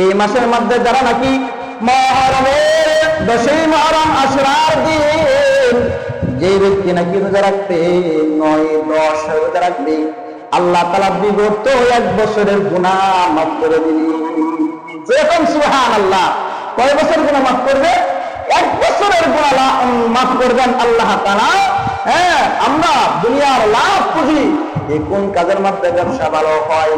এই মাসের মধ্যে যারা নাকি মুহররমের 10ই মুহররম আশুরার দিন যে ব্যক্তি নাকি রোজা রাখবে 9-10 রোজা রাখবে, আল্লাহ তাআলা বিগত 1 বছরের গুনাহ মাফ করে দিবেন। যেরকম সুবহানাল্লাহ, কয় বছর গুনাহ মাফ করবে? 1 বছরের গুনাহ মাফ করবেন আল্লাহ তাআলা। হ্যাঁ, আমরা দুনিয়ার লাভ পুঁজি এই কোন কাজের মধ্যে ব্যবসা ভালো হয়,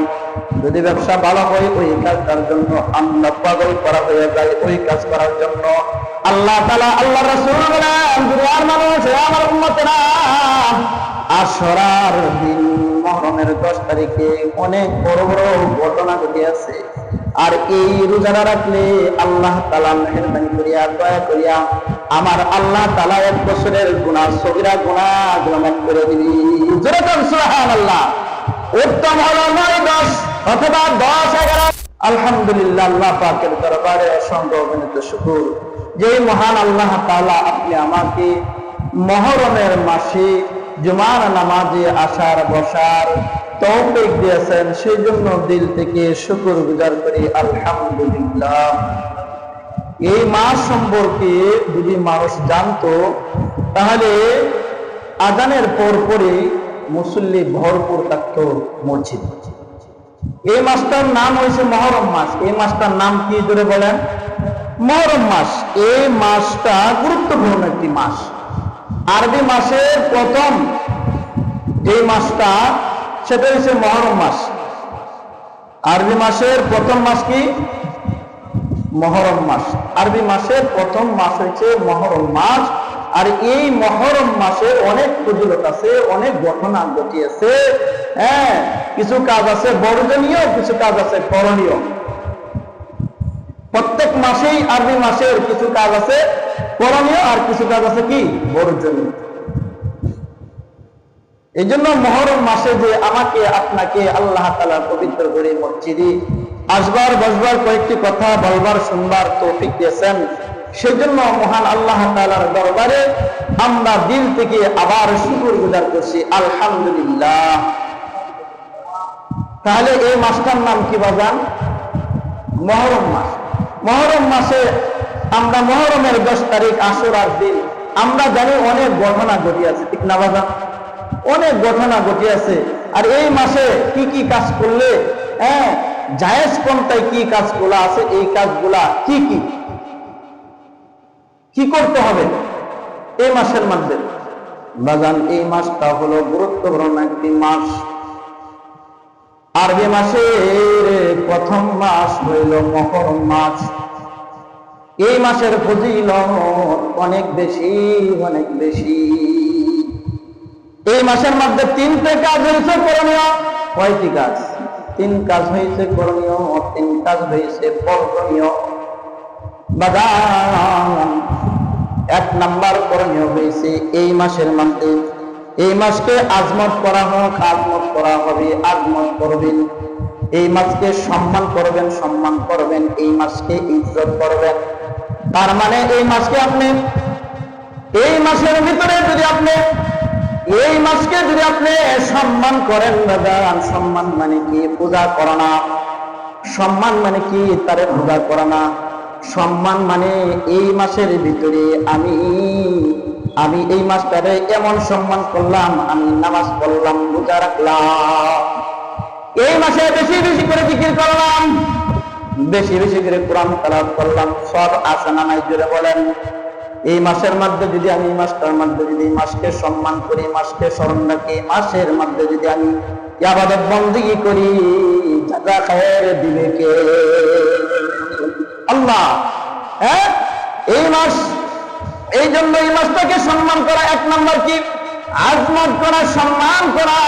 যদি ব্যবসা ভালো হয় ওই কাজটার জন্য আমরা পাগল করা হয়ে যায়, ওই কাজ করার জন্য আল্লাহ তাআলা, আল্লাহ রাসূল বলেন, দুনিয়ার মানুষ, আমার উম্মতেরা, আশুরার দিন মুহররমের 10 তারিখে অনেক বড় বড় ঘটনা ঘটিয়াছে। আর এই রোজা রাখলে আল্লাহ তাআলা মেহেরবানি করিয়া, দয়া করিয়া আমার আল্লাহ তাআলা 1 বছরের গুনাহ, সগীরা গুনাহগুলো মাফ করে দিবেন। যেরকম সুবহানাল্লাহ। উত্তম হলো 9-10 অথবা 10-11। আলহামদুলিল্লাহ, আল্লাহ পাকের দরবারে অসংখ্য অগণিত শুকর যে মহান আল্লাহ তাআলা আপনি আমাকে মুহররমের মাসে জুমার নামাজে আসার বসার তৌফিক দিয়েছেন, সেই জন্য দিল থেকে শুকর গুজার করি আলহামদুলিল্লাহ। এই মাস সম্পর্কে যদি মানুষ জানতো তাহলে আজানের পরপরই মুসল্লি ভরপুর থাকতো মসজিদ। এই মাসটার নাম হয়েছে মুহররম মাস। এই মাসটার নাম কি জোরে বলেন? মুহররম মাস। এই মাসটা গুরুত্বপূর্ণ একটি মাস। আরবি মাসের প্রথম যে মাসটা সেটা হচ্ছে মুহররম মাস। আরবি মাসের প্রথম মাস কি? মুহররম মাস। আরবি মাসের প্রথম মাস হচ্ছে মুহররম মাস। আর এই মুহররম মাসে অনেক ফজিলত আছে, অনেক ঘটনা ঘটিয়েছে। হ্যাঁ, কিছু কাজ আছে বর্জনীয়, কিছু কাজ আছে করণীয়। প্রত্যেক মাসেই আরবি মাসের কিছু কাজ আছে করণীয় আর কিছু কাজ আছে কি বর্জনীয়। এই জন্য মুহররম মাসে যে আমাকে আপনাকে আল্লাহ তাআলা পবিত্র করে মসজিদে আসবার বসবার, কয়েকটি কথা বলবার শুনবার তৌফিক দিয়েছেন, সেজন্য মহান আল্লাহ তাআলার দরবারে আমরা দিল থেকে আবার শুকর গুজার করছি আলহামদুলিল্লাহ। তাহলে এই মাসটার নাম কি বাজান? মুহররম মাস। মুহররম মাসে আমরা মুহররমের 10 তারিখ আশুরার দিন আমরা জানি অনেক ঘটনা ঘটিয়াছে, ঠিক না বাজান? অনেক ঘটনা ঘটিয়াছে। আর এই মাসে কি কি কাজ করলে জায়েজ, কোনটায় কি কাজগুলো আছে, এই কাজগুলা কি কি কি করতে হবে এই মাসের মধ্যে বাজান? এই মাসটা হলো গুরুত্বপূর্ণ একটি মাস। আরবি মাসের প্রথম মাস হইল মুহররম মাস। এই মাসের ফজিলত অনেক বেশি, অনেক বেশি। এই মাসের মধ্যে 3টে কাজ হয়েছে করণীয়। কয়টি কাজ? 3 কাজ হয়েছে করণীয়, 3 কাজ হয়েছে বর্জনীয়। বাদান 1 নাম্বার করণীয় হয়েছে এই মাসের মধ্যে, এই মাসকে আজমত করা হোক, আজমত করা হবে, আজমত করবেন। এই মাসকে সম্মান করবেন, সম্মান করবেন। এই মাসকে ইজ্জত করবেন। তার মানে এই মাসকে আপনি, এই মাসের ভিতরে যদি আপনি এই মাসকে যদি আপনি সম্মান করেন, বাজান, সম্মান মানে কি? পূজা করা না। সম্মান মানে কি? তারে পূজা করা না। সম্মান মানে এই মাসের ভিতরে আমি এই মাসটারে এমন সম্মান করলাম, আমি নামাজ পড়লাম, রোজা রাখলাম, এই মাসে বেশি বেশি করে জিকির করলাম, বেশি বেশি করে কোরআন তেলাওয়াত করলাম, সব আছে না নাই জোরে বলেন? এই মাসের মধ্যে যদি আমি, এই মাসটার মধ্যে যদি এই মাসকে সম্মান করি, মাসকে স্মরণ রাখি, মাসের মধ্যে যদি আমি ইবাদত বন্দেগী করি, জাযা খায়ের দিবে কে? আল্লাহ। হ্যাঁ, এই মাস, এই জন্য এই মাসটাকে সম্মান করা 1 নাম্বার কি? আজমত করা, সম্মান করা।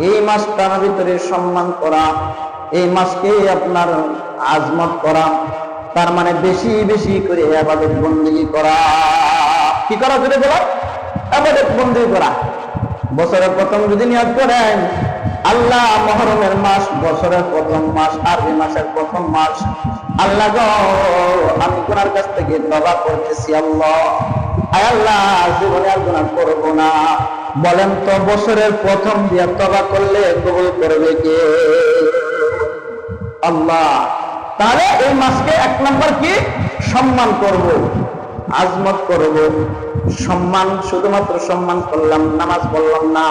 এই মাসটার ভিতরে সম্মান করা, এই মাসকে আপনার আজমত করা, তার মানে বেশি বেশি করে ইবাদত বন্দেগী করা। কি করা যদি বলো? ইবাদত বন্দেগী করা। বছরের প্রথম যদি নিয়ত করেন, আল্লাহ, মুহররমের মাস বছরের প্রথম মাস, আরবি মাসের প্রথম মাস, আল্লাহ গো, আমি গুনার কাছ থেকে তওবা করতেছি, আল্লাহ, আয় আল্লাহ, জীবনে আর গুনাহ করব না। বলেন তো বছরের প্রথম দিয়া তওবা করলে কবুল করবে কে? আল্লাহ। তাহলে এই মাসকে এক নাম্বার কি সম্মান করব, আজমত করব। সম্মান শুধুমাত্র সম্মান করলাম, নামাজ পড়লাম না,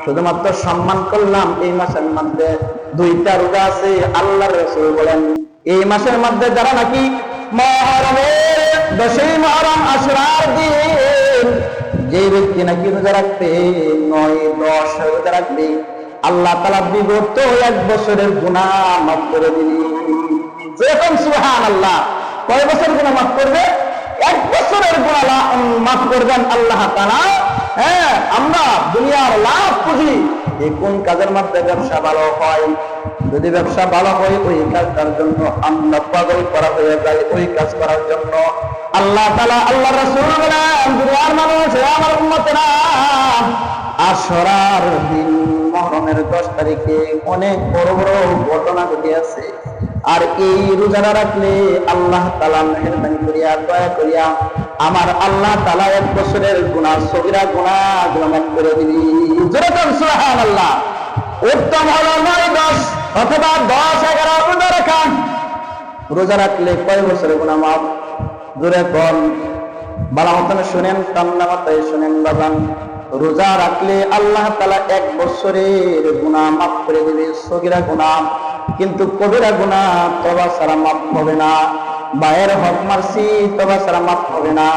শুধুমাত্র সম্মান করলাম। এই মাসের মধ্যে দুইটা রোজা আছে। আল্লাহর রাসূল বলেন এই মাসের মধ্যে যারা নাকি মুহররমের 10ই মুহররম আশুরার দিন যে ব্যক্তি নাকি রোজা রাখবে, 9-10 রোজা রাখবে, আল্লাহ তাআলা বিগত 1 বছরের গুনাহ মাফ করে দিবেন। যেরকম সুবহানাল্লাহ, কয় বছর গুনাহ মাফ করবে? 1 বছরের গুনাহ মাফ করবেন আল্লাহ তাআলা। হ্যাঁ, আমরা দুনিয়ার লাভ পুঁজি এই কোন কাজের মধ্যে ব্যবসা ভালো হয়, যদি ব্যবসা ভালো হয় ওই কাজটার জন্য আমরা পাগল করা হয়ে যাই, ওই কাজ করার জন্য আল্লাহ তাআলা, আল্লাহর রাসূল বলেন দুনিয়ার মানুষ, আমার উম্মতেরা, আশুরার দিন মুহররমের 10 তারিখে অনেক বড় বড় ঘটনা ঘটিয়াছে। আর এই রোজাটা রাখলে আল্লাহ তাআলা মেহেরবানি করিয়া দয়া করিয়া আমার আল্লাহ তাআলা 1 বছরের গুনাহ, সগীরা গুনাহগুলো মাফ করে দিবেন। যেরকম সুবহানাল্লাহ। উত্তম হলো 9-10 অথবা 10-11 রোজা রাখা। রোজা রাখলে কয় বছরের গুনাহ মাফ? জোরে কোন, ভালো মতন শুনেন, কান্না মাথায় শুনেন বাবান। রোজা রাখলে আল্লাহ তাআলা 1 বছরের গুনাহ মাফ করে দিবে, সগীরা গুনাহ। কিন্তু কবিরা গুনাহ তওবা ছাড়া মাফ হবে না। বায়ের হক মারছি, তওবা ছাড়া মাফ হবে না।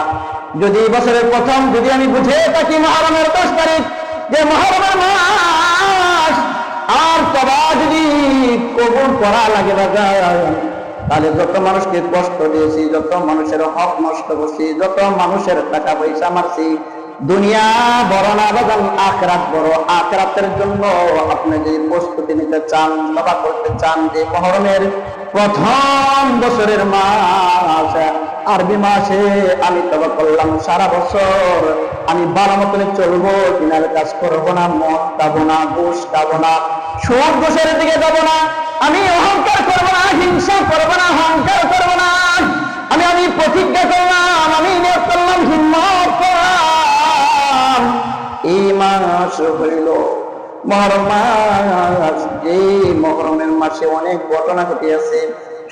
যদি বছরের প্রথম যদি আমি বুঝে থাকি মুহররমের 10 তারিখ যে মুহররমের মাস, আর তওবা যদি কবুল করা লাগে তাহলে যত মানুষকে কষ্ট দিয়েছি, যত মানুষের হক নষ্ট করছি, যত মানুষের টাকা পয়সা মারছি, দুনিয়া বড় না বাজান, আখিরাত বড়। আখিরাতের জন্য আপনি যদি প্রস্তুতি নিতে চান, তওবা করতে চান, যে মুহররমের প্রথম বছরের মাস, আরবি মাসে আমি তওবা করলাম, সারা বছর আমি ভালো মতন চলবো, দিনের কাজ করবো না, মদ খাবো না, ঘুষ খাবো না, সুদ ঘুষের দিকে যাবো না, আমি অহংকার করবো না, হিংসা করবো না, অহংকার করবো না, আমি প্রতিজ্ঞা করলাম, আমি নিয়ত করলাম, হিম্মত করলাম। এই মাস হইল মুহররম মাস। এই মুহররমের মাসে অনেক ঘটনা ঘটিয়াছে।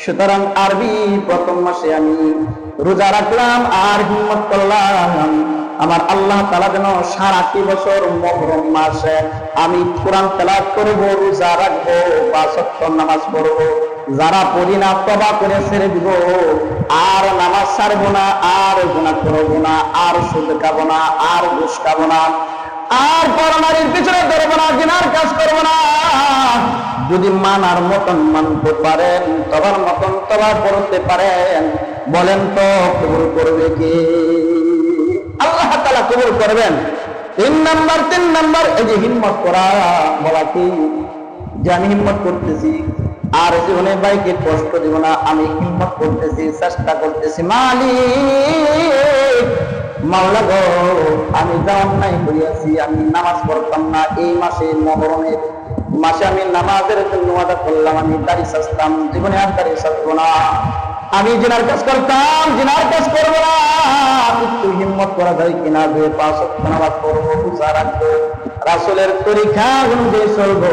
সুতরাং আরবি প্রথম মাসে আমি রোজা রাখলাম আর হিম্মত করলাম আমার আল্লাহ তাআলা যেন সারাটি বছর মুহররম মাসে আমি কোরআন তেলাওয়াত করব, রোজা রাখবো, 5 ওয়াক্ত নামাজ পড়বো, যারা পড়ি না তওবা করে ছেড়ে দিব, আর নামাজ ছাড়বো না, আর গুনাহ করবো না, আর সুদ খাবো না, আর ঘুষ খাবো না, আর পরনারীর পিছনে ধরবো না, জিনার কাজ করবো না। যদি মানার মতন মানতে পারেন, তবার মতন তওবা করতে পারেন, বলেন তো কবুল করবে কি? আল্লাহ তাআলা কবুল করবেন। 3 নাম্বার এই যে হিম্মত করা, বলা কি যে আমি হিম্মত করতেছি, আর জীবনে ভাইকে কষ্ট দিব না, আমি হিম্মত করতেছি, চেষ্টা করতেছি। মালিক, মাওলা গো, আমি যা অন্যায় করিয়াছি, আমি নামাজ পড়তাম না, এই মাসে মুহররমের মাসে আমি নামাজের জন্য ওয়াদা করলাম, আমি দাড়ি ছাড়তাম, জীবনে আর দাড়ি ছাড়বো না, আমি জিনার কাজ করতাম, জিনার কাজ করবো না। একটু হিম্মত করা যায় কিনা যে 5 ওয়াক্ত নামাজ পড়বো, রোজা রাখবো, রাসূলের তরিকা অনুযায়ী চলবো,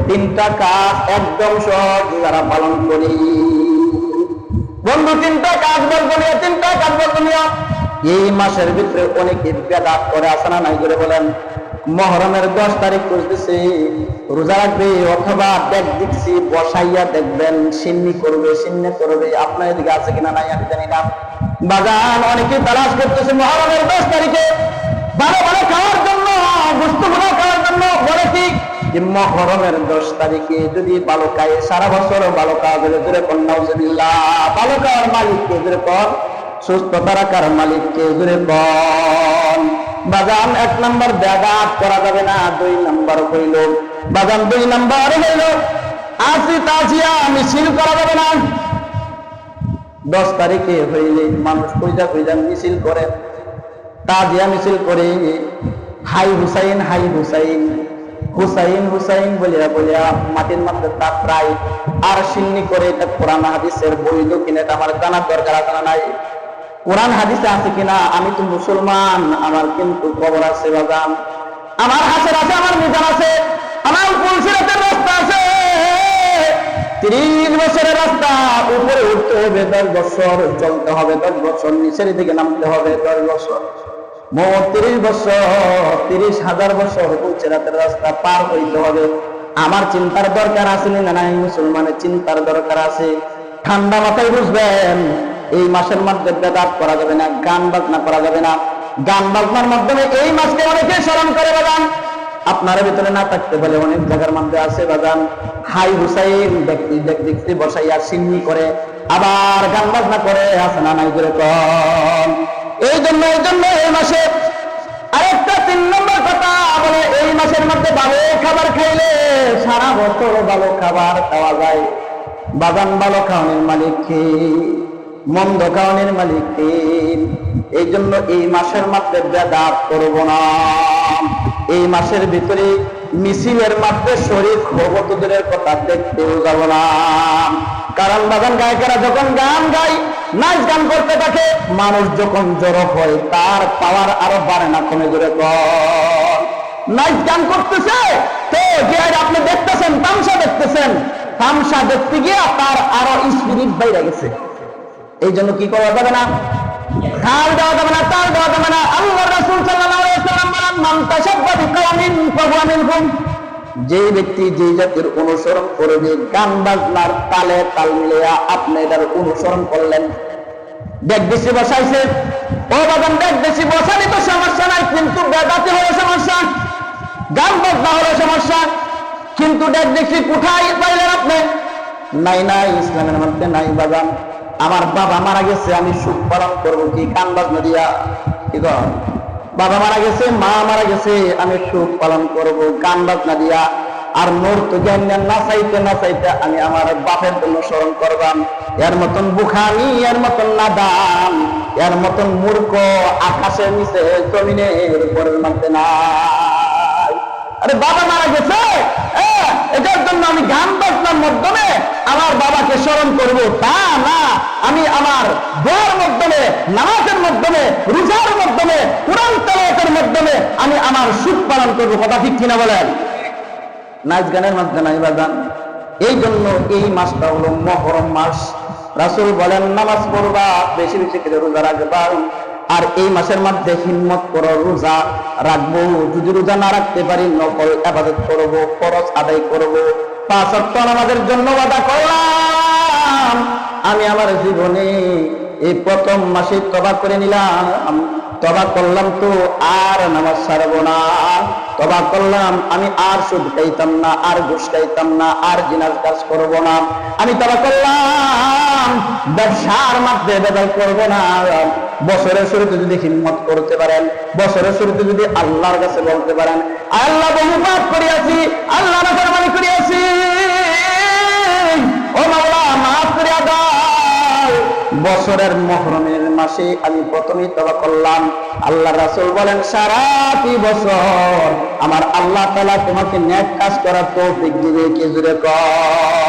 3টা কাজ একদম সহজ যারা পালন করি। বন্ধু 3টা কাজ বলবো নিয়ে, 3টা কাজ বলবো নিয়ে। এই মাসের ভিতরে অনেকে বেদাত করে, আছে না নাই করে বলেন? মুহররমের 10 তারিখ করতেছে, রোজা রাখবে, অথবা দেখ দেখছি বসাইয়া দেখবেন সিন্নি করবে, সিন্নি করবে। আপনার এদিকে আছে কিনা নাই আমি জানি না। বাগান অনেকে তালাশ করতেছে মুহররমের 10 তারিখে ভালো ভালো খাওয়ার জন্য, বস্তুগুলো খাওয়ার জন্য। বলে কি যে মুহররমের 10 তারিখে যদি ভালো খায়, সারা বছর ভালো খাওয়া যাবে। জোরে কোন নাউজুবিল্লাহ। ভালো খাওয়ার মালিককে জোরে কোন, সুস্থতা রাখার মালিককে জোরে কোন। বাগান 1 নাম্বার ব্যাঘাত করা যাবে না। 2 নাম্বার হইল বাগান, 2 নাম্বার হইল আসি তাজিয়া মিছিল করা যাবে না। 10 তারিখে হইলে মানুষ কইজা কইজা মিছিল করে, তাজিয়া মিছিল করে, হাই হুসাইন, হাই হুসাইন, হুসাইন হুসাইন বলিয়া বলিয়া মাটির মধ্যে তাপড়াই আর সিন্নি করে। এটা কোরআন হাদিসের বৈধ কিনা এটা আমার জানার দরকার আছে না নাই? কোরআন হাদিসে আছে কিনা? আমি তো মুসলমান, আমার কিন্তু কবর আছে বাজান, আমার হাসর আছে, আমার মিজান আছে, আমার পুলসিরাতের রাস্তা আছে, 30 বছরের রাস্তা, উপরে হইবে 10 বছর, চলতে হবে 10 বছর, নিচের দিকে নামতে হবে 10 বছর, মোট 30 বছর, 30,000 বছর পুলসিরাতের রাস্তা পার হইতে হবে। আমার চিন্তার দরকার আছে না নাই? মুসলমানের চিন্তার দরকার আছে। ঠান্ডা মাথায় বুঝবেন, এই মাসের মধ্যে বেদাত করা যাবে না, গান বাজনা করা যাবে না। গান বাজনার মাধ্যমে এই মাসকে অনেকে স্মরণ করে বাজান, আপনার ভিতরে না থাকতে বলে অনেক জায়গার মধ্যে আছে বাজান। হাই হুসাইন দেখতে বসাইয়া সিন্নি করে, আবার গান বাজনা করে, আছে না নাই করে কন। এই জন্য এই মাসে আরেকটা 3 নম্বর কথা বলে, এই মাসের মধ্যে ভালো খাবার খাইলে সারা বছর ভালো খাবার খাওয়া যায়। বাগান ভালো খাওয়ানোর মালিক কে? মন্দ খাওয়ানোর মালিক কে? এই জন্য এই মাসের মধ্যে বেদাত করব না। এই মাসের ভিতরে মিছিলের মধ্যে শরীর খবরের কথা দেখতেও যাব না। কারণ বাগান গায়কেরা যখন গান গায়, নাচ গান করতে থাকে, মানুষ যখন জড়ো হয় তার পাওয়ার আরো বাড়ে না কমে? জোরে কর। নাচ গান করতেছে তো যে আপনি দেখতেছেন, তামসা দেখতেছেন, তামসা দেখতে গিয়ে তার আরো স্পিরিট বাইরে গেছে। এই জন্য কি করা যাবে না? তাল দেওয়া যাবে না, তাল দেওয়া যাবে না। আল্লাহ রাসূল সাল্লাল্লাহু আলাইহি ওয়াসাল্লাম বলেন, মান তাশাব্বাহা বিকাওমিন ফাহুয়া মিনহুম। যে ব্যক্তি যে জাতির অনুসরণ করবে, গান বাজনার তালে তাল মিলিয়া আপনি এটার অনুসরণ করলেন। দেখ বেশি বসাইছে, ও বাগান দেখ বেশি বসানি তো সমস্যা নাই, কিন্তু বেদাতি হলে সমস্যা, গান বাজনা হলে সমস্যা। কিন্তু দেখ দেখছি কোথায় পাইলেন আপনি? নাই নাই, ইসলামের মধ্যে নাই বাগান। আমার বাবা মারা গেছে, আমি সুখ পালন করবো কি গান বাজনা দিয়া? কি কর? বাবা মারা গেছে, মা মারা গেছে, আমি সুখ পালন করব গান বাজনা দিয়া। আর মোর তো জ্ঞান না চাইতে আমি আমার বাপের জন্য স্মরণ করবাম। এর মতন বুখারি, এর মতন নাদান, এর মতন মূর্খ আকাশের নিচে জমিনের উপরের মধ্যে নাই। আরে বাবা মারা গেছে, এটার জন্য আমি গান বাজনার মাধ্যমে আমার বাবাকে স্মরণ করব তা না, আমি আমার দোয়ার মাধ্যমে, নামাজের মাধ্যমে, রোজার মাধ্যমে, কুরআন তেলাওয়াতের মাধ্যমে আমি আমার সুখ পালন করব। কথা ঠিক কিনা বলেন? নাচ গানের মধ্যে নাই বাজান। এই জন্য এই মাসটা হলো মুহররম মাস। রাসূল বলেন, নামাজ পড়বা, বেশি বেশি করে রোজা রাখবা। আর এই মাসের মধ্যে হিম্মত করো, রোজা রাখবো। যদি রোজা না রাখতে পারি, নফল ইবাদত করব, ফরজ আদায় করব। 5 ওয়াক্ত নামাজের জন্য ওয়াদা করলাম। আমি আমার জীবনে এই প্রথম মাসে তওবা করে নিলাম, তওবা করলাম তো আর নামাজ ছাড়বো না। তওবা করলাম, আমি আর সুদ খাইতাম না, আর ঘুষ খাইতাম না, আর জিনার কাজ করব না। আমি তওবা করলাম, ব্যবসার মধ্যে বেদাল করব না। বছরের শুরুতে যদি হিম্মত করতে পারেন, বছরের শুরুতে যদি আল্লাহর কাছে বলতে পারেন, আল্লাহ বহু পাপ করিয়াছি, আল্লাহ নাফরমানি করিয়াছি, ও মাওলা মাফ করিয়া দাও। বছরের মুহররমের মাসে আমি প্রথমেই তওবা করলাম। আল্লাহ রাসূল বলেন, সারাটি বছর আমার আল্লাহ তাআলা তোমাকে নেক কাজ করার তৌফিক দিবে। কি জোরে কর।